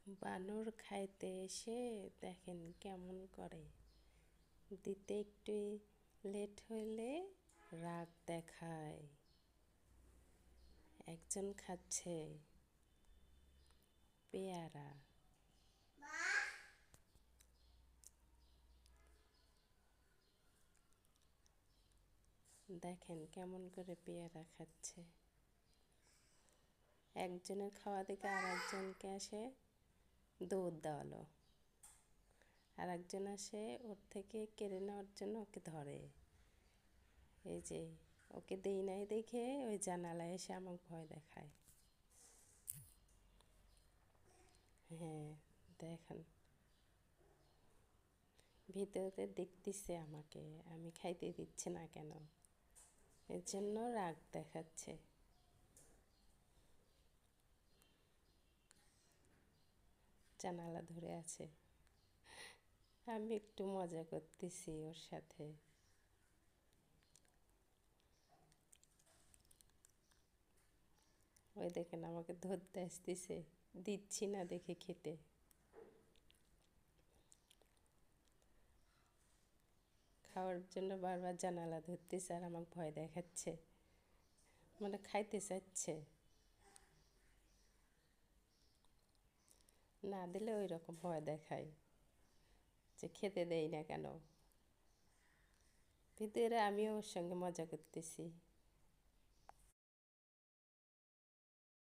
বানর খাইতে এসে দেখেন কেমন করে। দিতে একটু লেট হইলে রাগ দেখায়। একজন খাচ্ছে পেয়ারা। দেখেন কেমন করে পেয়ারা খাচ্ছে। একজনের খাওয়া দেখে আর একজনকে আসে দৌড় দেওয়ালো। আর একজন আসে ওর থেকে কেড়ে নেওয়ার জন্য ওকে ধরে। এই যে ওকে দেই নাই দেখে ওই জানালায় এসে আমাকে ভয় দেখায়। হ্যাঁ, দেখেন ভিতরে দেখতেছে আমাকে, আমি খাইতে দিচ্ছে না কেন, এর জন্য রাগ দেখাচ্ছে। জানালা ধরে আছে, আমি একটু মজা করতেছি ওর সাথে। ওই দেখেন আমাকে ধরতে আসতেছে, দিচ্ছি না দেখে খেতে। খাওয়ার জন্য বারবার জানালা ধরতেছে আর আমাকে ভয় দেখাচ্ছে, মানে খাইতে চাচ্ছে। না দিলে ওই রকম ভয় দেখায় যে খেতে দেই না কেন। ভিতরে আমিও ওর সঙ্গে মজা করতেছি।